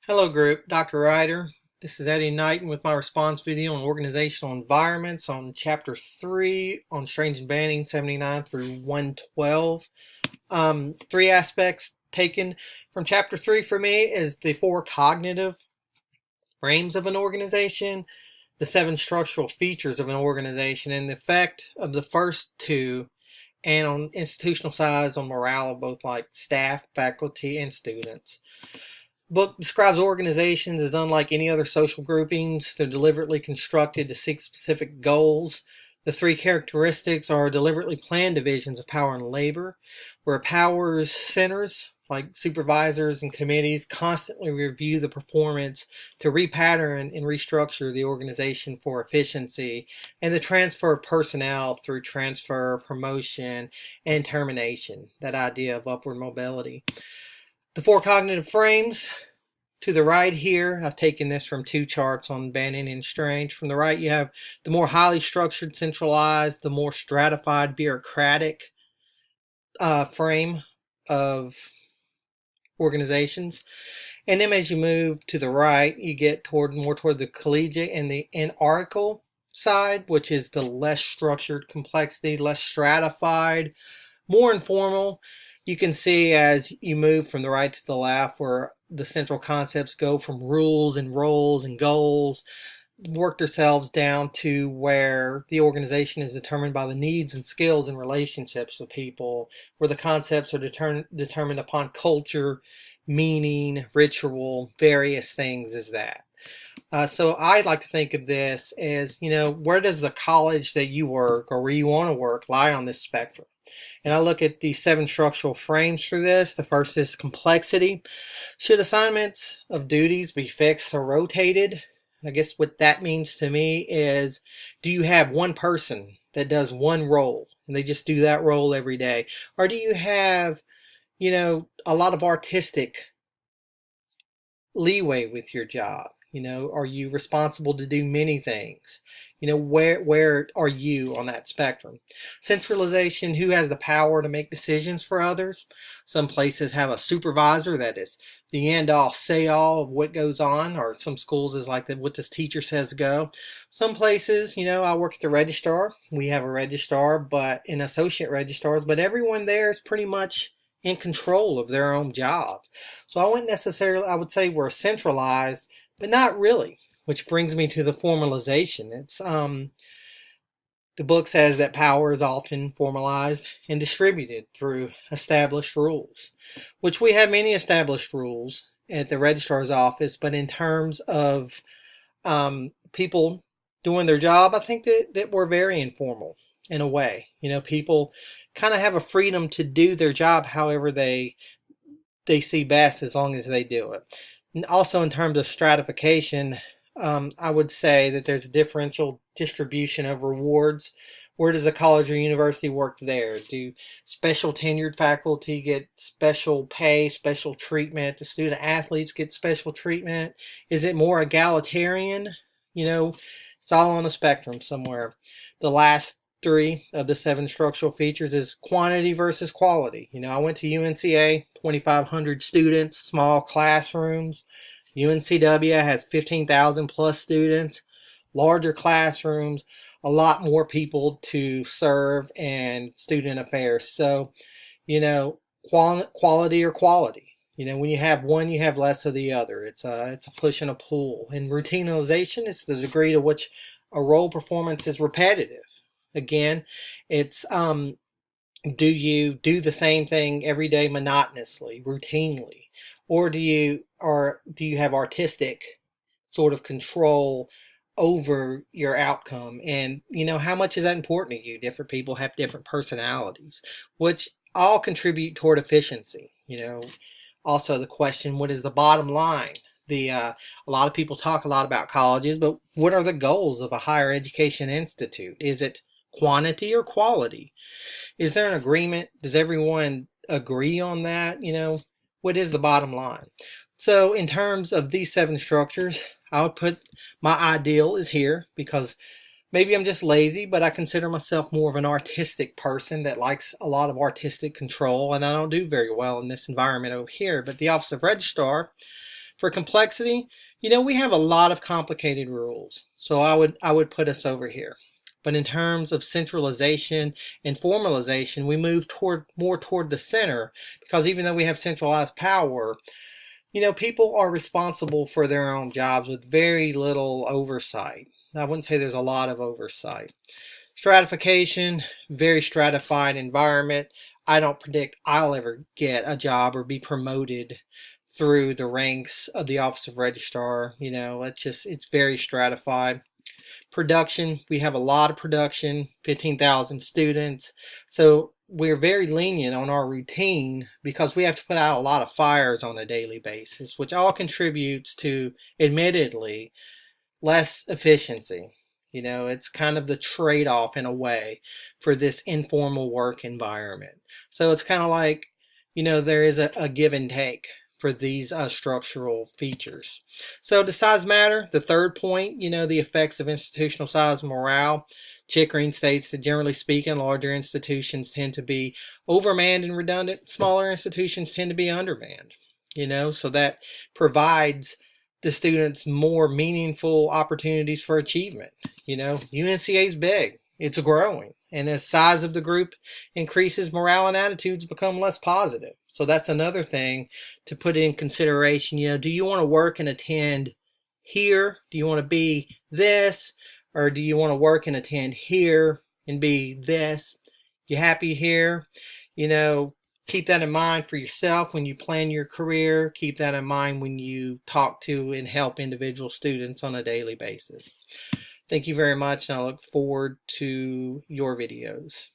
Hello group, Dr. Ryder. This is Eddie Knighton with my response video on organizational environments on chapter 3 on Strange and Banning 79 through 112. Three aspects taken from chapter 3 for me is the four cognitive frames of an organization, the seven structural features of an organization, and the effect of the first two and on institutional size on morale of both like staff, faculty, and students. Book describes organizations as unlike any other social groupings. They're deliberately constructed to seek specific goals. The three characteristics are deliberately planned divisions of power and labor, where powers centers, like supervisors and committees, constantly review the performance to repattern and restructure the organization for efficiency, and the transfer of personnel through transfer, promotion, and termination, that idea of upward mobility. The four cognitive frames. To the right here, I've taken this from two charts on Banning and Strange. From the right, you have the more highly structured, centralized, the more stratified, bureaucratic frame of organizations. And then as you move to the right, you get more toward the collegiate and the anarchical side, which is the less structured complexity, less stratified, more informal. You can see as you move from the right to the left where the central concepts go from rules and roles and goals, work themselves down to where the organization is determined by the needs and skills and relationships with people, where the concepts are determined upon culture, meaning, ritual, various things as that. So I'd like to think of this as, where does the college that you work or where you want to work lie on this spectrum? And I look at the seven structural frames for this. The first is complexity. Should assignments of duties be fixed or rotated? I guess what that means to me is, do you have one person that does one role and they just do that role every day? Or do you have, a lot of artistic leeway with your job? Are you responsible to do many things? Where are you on that spectrum? Centralization, who has the power to make decisions for others? Some places have a supervisor that is the end-all, say-all of what goes on, or some schools is like what this teacher says go. Some places, I work at the registrar. We have a registrar, but an associate registrars, but everyone there is pretty much in control of their own jobs. So I would say we're centralized, but not really, which brings me to the formalization. It's the book says that power is often formalized and distributed through established rules, which we have many established rules at the registrar's office, but in terms of people doing their job, I think that we're very informal in a way. People kind of have a freedom to do their job however they see best, as long as they do it. And also in terms of stratification, I would say that there's a differential distribution of rewards. Where does a college or university work there? Do special tenured faculty get special pay, special treatment? Do student athletes get special treatment? Is it more egalitarian? It's all on a spectrum somewhere. The last three of the seven structural features is quantity versus quality. I went to UNCA, 2,500 students, small classrooms. UNCW has 15,000 plus students, larger classrooms, a lot more people to serve, and student affairs. So, quality or quality. When you have one, you have less of the other. It's a push and a pull. And routinization is the degree to which a role performance is repetitive. Again, it's do you do the same thing every day monotonously, routinely, or do you have artistic sort of control over your outcome? And how much is that important to you? Different people have different personalities, which all contribute toward efficiency. Also the question, what is the bottom line? A lot of people talk a lot about colleges, but what are the goals of a higher education institute? Is it quantity or quality? Is there an agreement? Does everyone agree on that? What is the bottom line? So in terms of these seven structures, I would put my ideal is here, because maybe I'm just lazy, but I consider myself more of an artistic person that likes a lot of artistic control, and I don't do very well in this environment over here. But the Office of Registrar For complexity, we have a lot of complicated rules. So I would put us over here. But in terms of centralization and formalization, we move more toward the center, because even though we have centralized power, people are responsible for their own jobs with very little oversight. I wouldn't say there's a lot of oversight. Stratification, very stratified environment. I don't predict I'll ever get a job or be promoted through the ranks of the Office of Registrar. It's very stratified. Production, we have a lot of production, 15,000 students. So we're very lenient on our routine because we have to put out a lot of fires on a daily basis, which all contributes to, admittedly, less efficiency. It's kind of the trade-off in a way for this informal work environment. So it's kind of like, there is a give and take for these structural features. So does size matter? The third point, the effects of institutional size and morale. Chickering states that generally speaking, larger institutions tend to be overmanned and redundant. Smaller institutions tend to be undermanned. So that provides the students more meaningful opportunities for achievement. UNCA is big. It's growing. And as size of the group increases, morale and attitudes become less positive. So that's another thing to put in consideration. Do you want to work and attend here? Do you want to be this? Or do you want to work and attend here and be this? You happy here? Keep that in mind for yourself when you plan your career. Keep that in mind when you talk to and help individual students on a daily basis. Thank you very much, and I look forward to your videos.